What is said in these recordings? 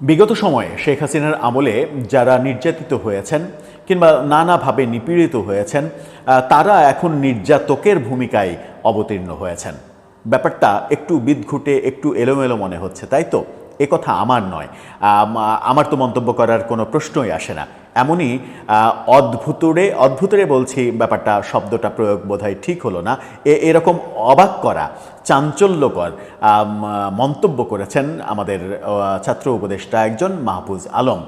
বিগত সময়ে শেখ হাসিনার আমলে যারা নির্যাতিত হয়েছেন কিংবা নানাভাবে নিপীড়িত হয়েছেন তারা এখন নির্যাতকের ভূমিকায় অবতীর্ণ হয়েছেন। ব্যাপারটা একটু বিদঘুটে, একটু এলোমেলো মনে হচ্ছে, তাই তো? এ কথা আমার নয়, আমার তো মন্তব্য করার কোনো প্রশ্নই আসে না। এমনই অদ্ভুতরে বলছি, ব্যাপারটা শব্দটা প্রয়োগ বোধহয় ঠিক হলো না। এরকম অবাক করা, চাঞ্চল্যকর মন্তব্য করেছেন আমাদের ছাত্র উপদেষ্টা একজন মাহফুজ আলম।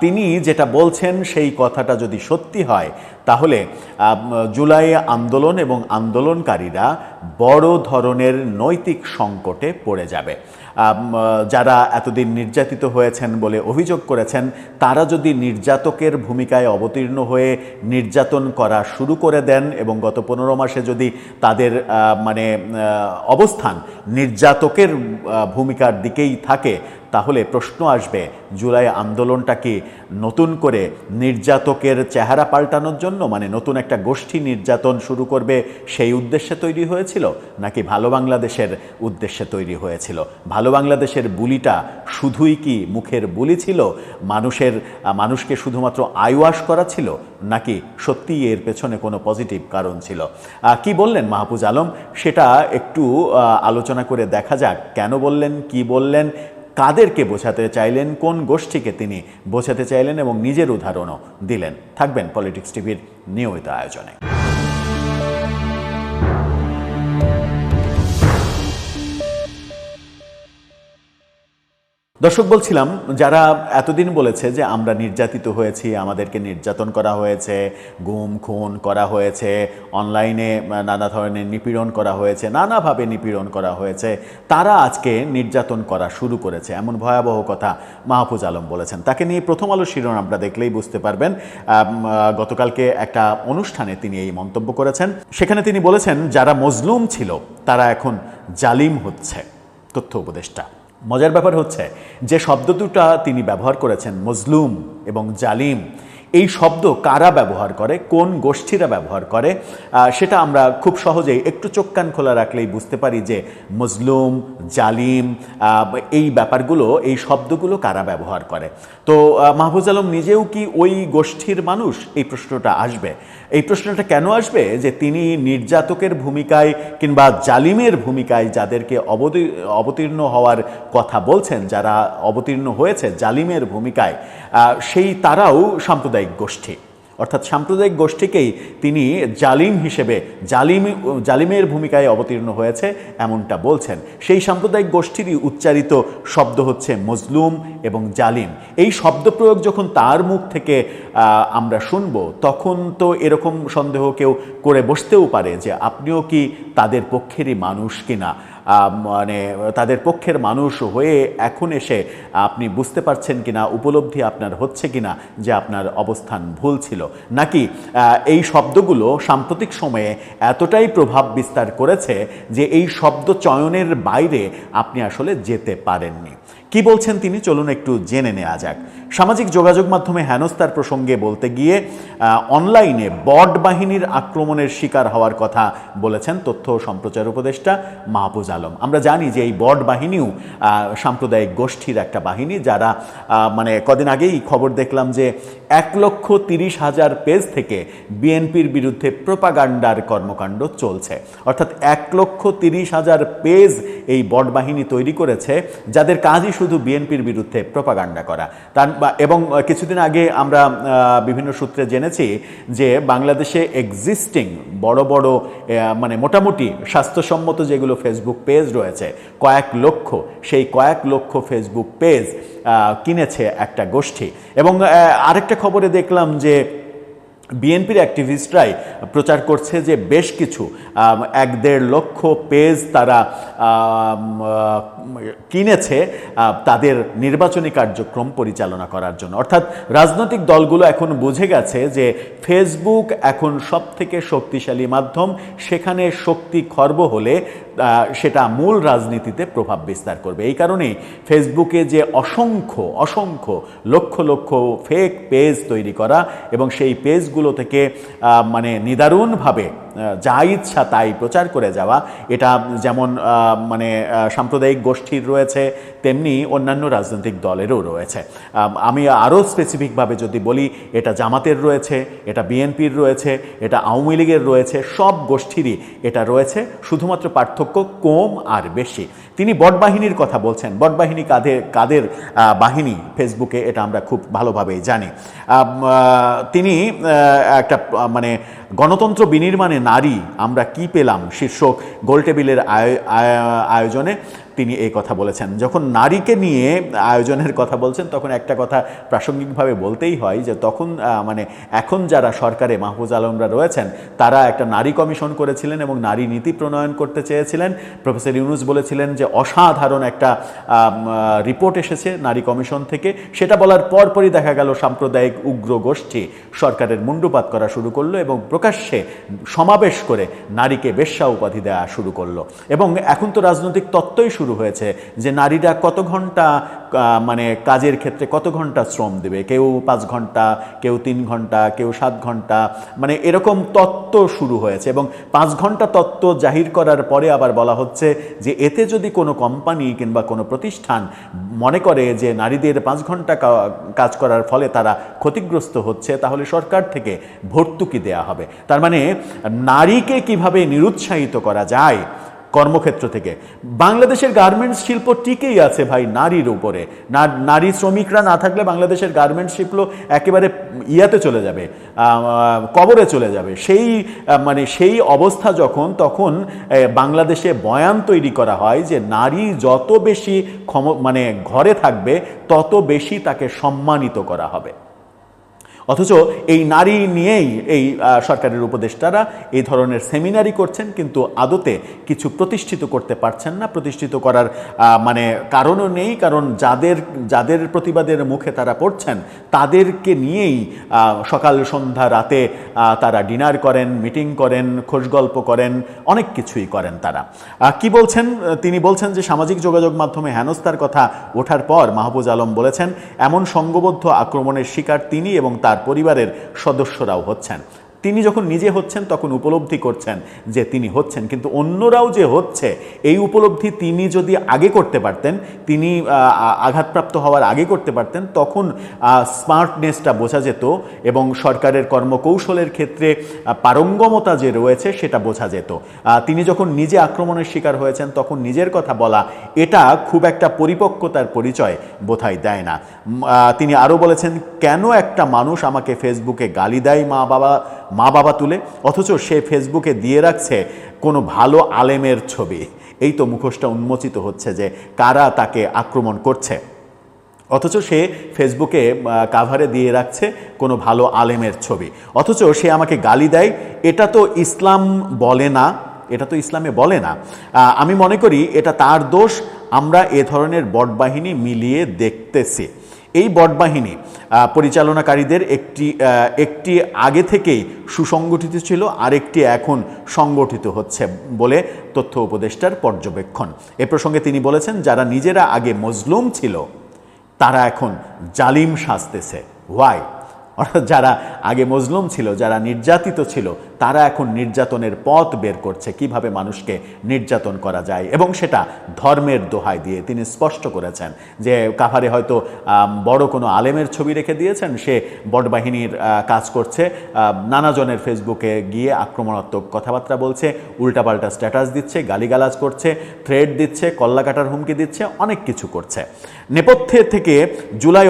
তিনি যেটা বলছেন সেই কথাটা যদি সত্যি হয় তাহলে জুলাই আন্দোলন এবং আন্দোলনকারীরা বড় ধরনের নৈতিক সংকটে পড়ে যাবে। যারা এতদিন নির্যাতিত হয়েছেন বলে অভিযোগ করেছেন তারা যদি নির্যাতকের ভূমিকায় অবতীর্ণ হয়ে নির্যাতন করা শুরু করে দেন এবং গত 15 মাসে যদি তাদের অবস্থান নির্যাতকের ভূমিকার দিকেই থাকে, তাহলে প্রশ্ন আসবে, জুলাই আন্দোলনটা কি নতুন করে নির্যাতকের চেহারা পাল্টানোর জন্য, নতুন একটা গোষ্ঠী নির্যাতন শুরু করবে সেই উদ্দেশ্যে তৈরি হয়েছিল, নাকি ভালো বাংলাদেশের উদ্দেশ্যে তৈরি হয়েছিল? ভালো বাংলাদেশের বুলিটা শুধুই কি মুখের বুলি ছিল, মানুষকে শুধুমাত্র আইওয়াশ করা ছিল, নাকি সত্যিই এর পেছনে কোনো পজিটিভ কারণ ছিল? কি বললেন মাহফুজ আলম সেটা একটু আলোচনা করে দেখা যাক। কেন বললেন, কি বললেন, কাদেরকে বোঝাতে চাইলেন, কোন গোষ্ঠীকে তিনি বোঝাতে চাইলেন এবং নিজের উদাহরণও দিলেন। থাকবেন পলিটিক্স টিভির নিয়মিত আয়োজনে। দর্শক, বলছিলাম যারা এতদিন বলেছে যে আমরা নির্যাতিত হয়েছি, আমাদেরকে নির্যাতন করা হয়েছে, গুম খুন করা হয়েছে, অনলাইনে নানা ধরনের নিপীড়ন করা হয়েছে, নানাভাবে নিপীড়ন করা হয়েছে, তারা আজকে নির্যাতন করা শুরু করেছে, এমন ভয়াবহ কথা মাহফুজ আলম বলেছেন। তাকে নিয়ে প্রথম আলো শিরোনামটা দেখলেই বুঝতে পারবেন। গতকালকে একটা অনুষ্ঠানে তিনি এই মন্তব্য করেছেন। সেখানে তিনি বলেছেন যারা মজলুম ছিল তারা এখন জালিম হচ্ছে। তথ্য উপদেষ্টা। মজার ব্যাপার হচ্ছে যে শব্দ দুটা তিনি ব্যবহার করেছেন, মজলুম এবং জালিম, এই শব্দ কারা ব্যবহার করে, কোন গোষ্ঠীরা ব্যবহার করে, সেটা আমরা খুব সহজেই একটু চোখ কান খোলা রাখলেই বুঝতে পারি যে মজলুম, জালিম, এই ব্যাপারগুলো, এই শব্দগুলো কারা ব্যবহার করে। তো মাহফুজ আলম নিজেও কি ওই গোষ্ঠীর মানুষ? এই প্রশ্নটা আসবে। এই প্রশ্নটা কেন আসবে? যে তিনি নির্যাতকের ভূমিকায় কিংবা জালিমের ভূমিকায় যাদেরকে অবতীর্ণ হওয়ার কথা বলছেন, যারা অবতীর্ণ হয়েছে জালিমের ভূমিকায়, সেই তারাও সাম্প্রদায়িক গোষ্ঠী, অর্থাৎ সাম্প্রদায়িক গোষ্ঠীকেই তিনি জালিম হিসেবে জালিমের ভূমিকায় অবতীর্ণ হয়েছে এমনটা বলছেন। সেই সাম্প্রদায়িক গোষ্ঠীরই উচ্চারিত শব্দ হচ্ছে মজলুম এবং জালিম। এই শব্দ প্রয়োগ যখন তার মুখ থেকে আমরা শুনব, তখন তো এরকম সন্দেহ কেউ করে বসতেও পারে যে আপনিও কি তাদের পক্ষেরই মানুষ কিনা, তাদের পক্ষের মানুষ হয়ে এখন এসে আপনি বুঝতে পারছেন কিনা, উপলব্ধি আপনার হচ্ছে কিনা যে আপনার অবস্থান ভুল ছিল, নাকি এই শব্দগুলো সাম্প্রতিক সময়ে এতটাই প্রভাব বিস্তার করেছে যে এই শব্দ চয়নের বাইরে আপনি আসলে যেতে পারেননি। কি বলছেন তিনি, চলুন একটু জেনে নেওয়া যাক। সামাজিক যোগাযোগ মাধ্যমে হেনস্থার প্রসঙ্গে বলতে গিয়ে অনলাইনে বট বাহিনীর আক্রমণের শিকার হওয়ার কথা বলেছেন তথ্য ও সম্প্রচার উপদেষ্টা মাহফুজ আলম। আমরা জানি যে এই বট বাহিনীও সাম্প্রদায়িক গোষ্ঠীর একটা বাহিনী, যারা কদিন আগেই খবর দেখলাম যে 1,30,000 পেজ থেকে বিএনপির বিরুদ্ধে প্রোপাগান্ডার কর্মকাণ্ড চলছে। অর্থাৎ 1,30,000 পেজ এই বট বাহিনী তৈরি করেছে, যাদের কাজই শুধু বিএনপির বিরুদ্ধে প্রোপাগান্ডা করা। এবং কিছুদিন আগে আমরা বিভিন্ন সূত্রে জেনেছি যে বাংলাদেশে এক্সিস্টিং বড় বড় মোটামুটি স্বাস্থ্যসম্মত যেগুলো ফেসবুক পেজ রয়েছে, সেই কয়েক লক্ষ ফেসবুক পেজ কিনেছে একটা গোষ্ঠী। এবং আরেকটা খবরে দেখলাম যে বিএনপির অ্যাক্টিভিস্টরাই প্রচার করছে যে বেশ কিছু 1-1.5 লক্ষ পেজ তারা কিনেছে তাদের নির্বাচনী কার্যক্রম পরিচালনা করার জন্য। অর্থাৎ রাজনৈতিক দলগুলো এখন বুঝে গেছে যে ফেসবুক এখন সবথেকে শক্তিশালী মাধ্যম, সেখানে শক্তি খর্ব হলে সেটা মূল রাজনীতিতে প্রভাব বিস্তার করবে। এই কারণেই ফেসবুকে যে অসংখ্য লক্ষ লক্ষ ফেক পেজ তৈরি করা এবং সেই পেজগুলো থেকে নিদারুণভাবে যা ইচ্ছা তাই প্রচার করে যাওয়া, এটা যেমন মানে সাম্প্রদায়িক গোষ্ঠীর রয়েছে, তেমনি অন্যান্য রাজনৈতিক দলেরও রয়েছে। আমি আরও স্পেসিফিকভাবে যদি বলি, এটা জামাতের রয়েছে, এটা বিএনপির রয়েছে, এটা আওয়ামী লীগের রয়েছে, সব গোষ্ঠীরই এটা রয়েছে, শুধুমাত্র পার্থক্য কম আর বেশি। তিনি বটবাহিনীর কথা বলছেন। বটবাহিনী কাদের বাহিনী ফেসবুকে, এটা আমরা খুব ভালোভাবেই জানি। তিনি একটা মানে গণতন্ত্র বিনির্মাণে নারী আমরা কি পেলাম শীর্ষক গোলটেবিলের আয়োজনে তিনি এই কথা বলেছেন। যখন নারীকে নিয়ে আয়োজনের কথা বলছেন, তখন একটা কথা প্রাসঙ্গিকভাবে বলতেই হয় যে তখন মানে এখন যারা সরকারে মাহফুজ আলমরা রয়েছেন, তারা একটা নারী কমিশন করেছিলেন এবং নারী নীতি প্রণয়ন করতে চেয়েছিলেন। প্রফেসর ইউনূস বলেছিলেন যে অসাধারণ একটা রিপোর্ট এসেছে নারী কমিশন থেকে। সেটা বলার পরপরই দেখা গেল সাম্প্রদায়িক উগ্র গোষ্ঠী সরকারের মুণ্ডুপাত করা শুরু করলো এবং প্রকাশ্যে সমাবেশ করে নারীকে বেশ্যা উপাধি দেওয়া শুরু করলো। এবং এখন তো রাজনৈতিক তত্ত্বই শুরু হয়েছে যে নারীরা কত ঘন্টা মানে কাজের ক্ষেত্রে কত ঘন্টা শ্রম দেবে, কেউ 5 ঘন্টা, কেউ 3 ঘন্টা, কেউ 7 ঘন্টা, মানে এরকম তত্ত্ব শুরু হয়েছে। এবং 5 ঘন্টা তত্ত্ব জাহির করার পরে আবার বলা হচ্ছে যে এতে যদি কোনো কোম্পানি কিংবা কোনো প্রতিষ্ঠান মনে করে যে নারীদের 5 ঘন্টা কাজ করার ফলে তারা ক্ষতিগ্রস্ত হচ্ছে, তাহলে সরকার থেকে ভর্তুকি দেয়া হবে। তার মানে নারীকে কিভাবে নিরুৎসাহিত করা যায় কর্মক্ষেত্র থেকে। বাংলাদেশের গার্মেন্টস শিল্প টিকেই আছে ভাই নারীর উপরে। নারী শ্রমিকরা না থাকলে বাংলাদেশের গার্মেন্টস শিল্প একেবারে ইয়াতে চলে যাবে, কবরে চলে যাবে। সেই অবস্থা তখন বাংলাদেশে বয়ান তৈরি করা হয় যে নারী যত বেশি মানে ঘরে থাকবে তত বেশি তাকে সম্মানিত করা হবে। অথচ এই নারী নিয়েই এই সরকারের উপদেষ্টারা এই ধরনের সেমিনারি করছেন, কিন্তু আদতে কিছু প্রতিষ্ঠিত করতে পারছেন না। প্রতিষ্ঠিত করার মানে কারণও নেই, কারণ যাদের প্রতিবাদের মুখে তারা পড়ছেন তাদেরকে নিয়েই সকাল সন্ধ্যা রাতে তারা ডিনার করেন, মিটিং করেন, খোশগল্প করেন, অনেক কিছুই করেন তারা। কি বলছেন তিনি? বলছেন যে সামাজিক যোগাযোগ মাধ্যমে হেনস্থার কথা ওঠার পর মাহফুজ আলম বলেছেন এমন সংঘবদ্ধ আক্রমণের শিকার তিনি এবং তার পরিবারের সদস্যরাও হচ্ছেন। তিনি যখন নিজে হচ্ছেন তখন উপলব্ধি করছেন যে তিনি হচ্ছেন, কিন্তু অন্যরাও যে হচ্ছে এই উপলব্ধি তিনি যদি আগে করতে পারতেন, তিনি আঘাতপ্রাপ্ত হওয়ার আগে করতে পারতেন, তখন স্মার্টনেসটা বোঝা যেত এবং সরকারের কর্মকৌশলের ক্ষেত্রে পারঙ্গমতা যে রয়েছে সেটা বোঝা যেত। তিনি যখন নিজে আক্রমণের শিকার হয়েছেন তখন নিজের কথা বলা এটা খুব একটা পরিপক্কতার পরিচয় বোধহয় দেয় না। তিনি আরও বলেছেন, কেন একটা মানুষ আমাকে ফেসবুকে গালি দেয় মা বাবা তুলে, অথচ সে ফেসবুকে দিয়ে রাখছে কোনো ভালো আলেমের ছবি। এই তো মুখোশটা উন্মোচিত হচ্ছে যে কারা তাকে আক্রমণ করছে, অথচ সে ফেসবুকে কাভারে দিয়ে রাখছে কোনো ভালো আলেমের ছবি, অথচ সে আমাকে গালি দেয়। এটা তো ইসলাম বলে না, এটা তো ইসলামে বলে না। আমি মনে করি এটা তার দোষ। আমরা এ ধরনের বটবাহিনী মিলিয়ে দেখতেছি। এই বটবাহিনী পরিচালনাকারীদের একটি আগে থেকেই সুসংগঠিত ছিল, আরেকটি এখন সংগঠিত হচ্ছে বলে তথ্য উপদেষ্টার পর্যবেক্ষণ। এ প্রসঙ্গে তিনি বলেছেন, যারা নিজেরা আগে মজলুম ছিল তারা এখন জালিম সাজতেছে। হোয়াই? অর্থাৎ যারা আগে মজলুম ছিল, যারা নির্যাতিত ছিল, তারা এখন নির্যাতনের পথ বের করছে, কিভাবে মানুষকে নির্যাতন করা যায়, এবং সেটা ধর্মের দোহাই দিয়ে। তিনি স্পষ্ট করেছেন যে কাভারে হয়তো বড় কোনো আলেমের ছবি রেখে দিয়েছেন, সে বটবাহিনীর কাজ করছে, নানাজনের ফেসবুকে গিয়ে আক্রমণাত্মক কথাবার্তা বলছে, উল্টাপাল্টা স্ট্যাটাস দিচ্ছে, গালিগালাজ করছে, থ্রেড দিচ্ছে, কল্লা কাটার হুমকি দিচ্ছে, অনেক কিছু করছে। নেপথ্যে থেকে জুলাই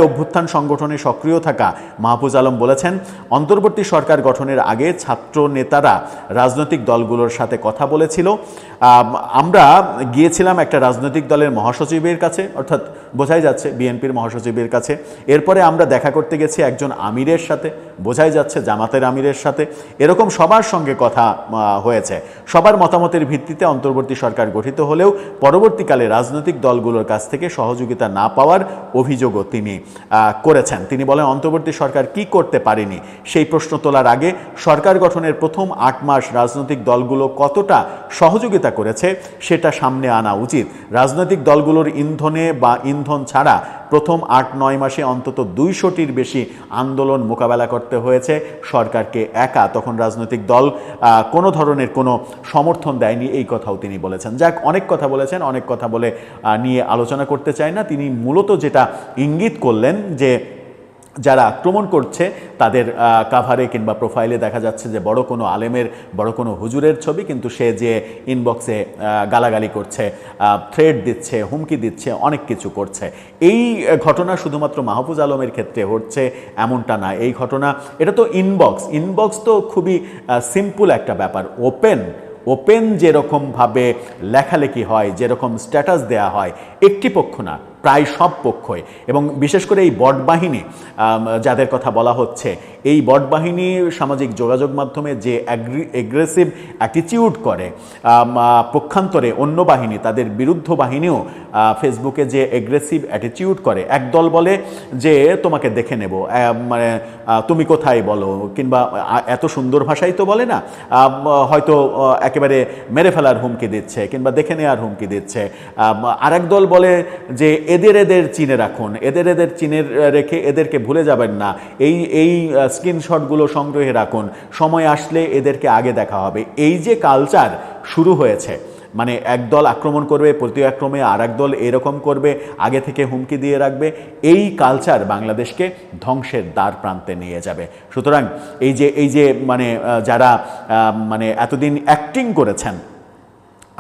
অভ্যুত্থান সংগঠনে সক্রিয় থাকা মাহফুজ আলম বলেছেন, অন্তর্বর্তী সরকার গঠনের আগে ছাত্র নেতারা রাজনৈতিক দলগুলোর সাথে কথা বলেছিল। আমরা গিয়েছিলাম একটা রাজনৈতিক দলের মহাসচিবের কাছে, অর্থাৎ বোঝাই যাচ্ছে বিএনপির মহাসচিবের কাছে। এরপরে আমরা দেখা করতে গেছি একজন আমিরের সাথে, বোঝাই যাচ্ছে জামাতের আমিরের সাথে। এরকম সবার সঙ্গে কথা হয়েছে। সবার মতামতের ভিত্তিতে অন্তর্বর্তী সরকার গঠিত হলেও পরবর্তীকালে রাজনৈতিক দলগুলোর কাছ থেকে সহযোগিতা না পাওয়ার অভিযোগও তিনি করেছেন। তিনি বলেন, অন্তর্বর্তী সরকার কি করতে পারেনি সেই প্রশ্ন তোলার আগে সরকার গঠনের প্রথম 8 মাস রাজনৈতিক দলগুলো কতটা সহযোগিতা বিরোধিতা করেছে সেটা সামনে আনা উচিত। রাজনৈতিক দলগুলোর ইন্ধনে বা ইন্ধন ছাড়া প্রথম ৮-৯ মাসে অন্তত ২০০টির বেশি আন্দোলন মোকাবেলা করতে হয়েছে সরকারকে একা। তখন রাজনৈতিক দল কোনো ধরনের কোনো সমর্থন দেয়নি, এই কথাও তিনি বলেছেন। যাক, অনেক কথা বলেছেন, অনেক কথা বলে নিয়ে আলোচনা করতে চাই না। তিনি মূলত যেটা ইঙ্গিত করলেন যে যারা আক্রমণ করছে তাদের কাভারে কিংবা প্রোফাইলে দেখা যাচ্ছে যে বড় কোনো আলেমের, বড় কোনো হুজুরের ছবি, কিন্তু সে যে ইনবক্সে গালাগালি করছে, থ্রেড দিচ্ছে, হুমকি দিচ্ছে, অনেক কিছু করছে। এই ঘটনা শুধুমাত্র মাহফুজ আলমের ক্ষেত্রে হচ্ছে এমনটা না। এই ঘটনা, এটা তো ইনবক্স তো খুবই সিম্পল একটা ব্যাপার। ওপেন যেরকমভাবে লেখালেখি হয়, যেরকম স্ট্যাটাস দেয়া হয়, একটি পক্ষ না, প্রায় সব পক্ষই, এবং বিশেষ করে এই বট বাহিনী যাদের কথা বলা হচ্ছে, এই বট বাহিনী সামাজিক যোগাযোগ মাধ্যমে যে এগ্রেসিভ অ্যাটিটিউড করে, পক্ষান্তরে অন্য বাহিনী, তাদের বিরুদ্ধ বাহিনীও ফেসবুকে যে এগ্রেসিভ অ্যাটিটিউড করে, একদল বলে যে তোমাকে দেখে নেব, মানে তুমি কোথায় বলো, কিংবা এত সুন্দর ভাষাই তো বলে না, হয়তো একেবারে মেরে ফেলার হুমকি দিচ্ছে কিংবা দেখে নেওয়ার হুমকি দিচ্ছে। আরেক দল বলে যে এদের চিনে রাখুন, এদের চিনে রেখে এদেরকে ভুলে যাবেন না, এই স্ক্রিনশটগুলো সংগ্রহে রাখুন, সময় আসলে এদেরকে আগে দেখা হবে। এই যে কালচার শুরু হয়েছে, মানে একদল আক্রমণ করবে, প্রতিআক্রমে আর একদল এরকম করবে, আগে থেকে হুমকি দিয়ে রাখবে, এই কালচার বাংলাদেশকে ধ্বংসের দ্বার প্রান্তে নিয়ে যাবে। সুতরাং এই যে মানে যারা মানে এতদিন অ্যাক্টিং করেছেন,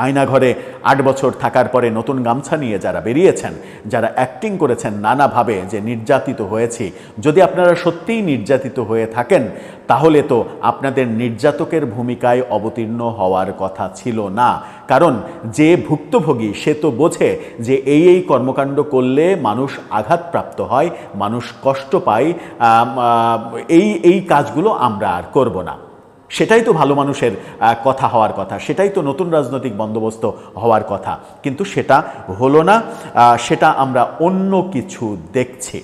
আয়নাঘরে ৮ বছর থাকার পরে নতুন গামছা নিয়ে যারা বেরিয়েছেন, যারা অ্যাক্টিং করেছেন নানাভাবে যে নির্যাতিত হয়েছি, যদি আপনারা সত্যিই নির্যাতিত হয়ে থাকেন তাহলে তো আপনাদের নির্যাতকের ভূমিকায় অবতীর্ণ হওয়ার কথা ছিল না। কারণ যে ভুক্তভোগী সে তো বোঝে যে এই কর্মকাণ্ড করলে মানুষ আঘাতপ্রাপ্ত হয়, মানুষ কষ্ট পায়, এই কাজগুলো আমরা আর করব না। সেটাই তো ভালো মানুষের কথা হওয়ার কথা, সেটাই তো নতুন রাজনৈতিক বন্দোবস্ত হওয়ার কথা, কিন্তু সেটা হলো না। সেটা আমরা অন্য কিছু দেখছি।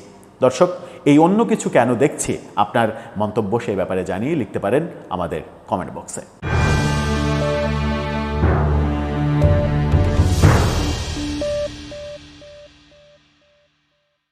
দর্শক, এই অন্য কিছু কেন দেখছি, আপনার মন্তব্য সেই ব্যাপারে জানিয়ে লিখতে পারেন আমাদের কমেন্ট বক্সে।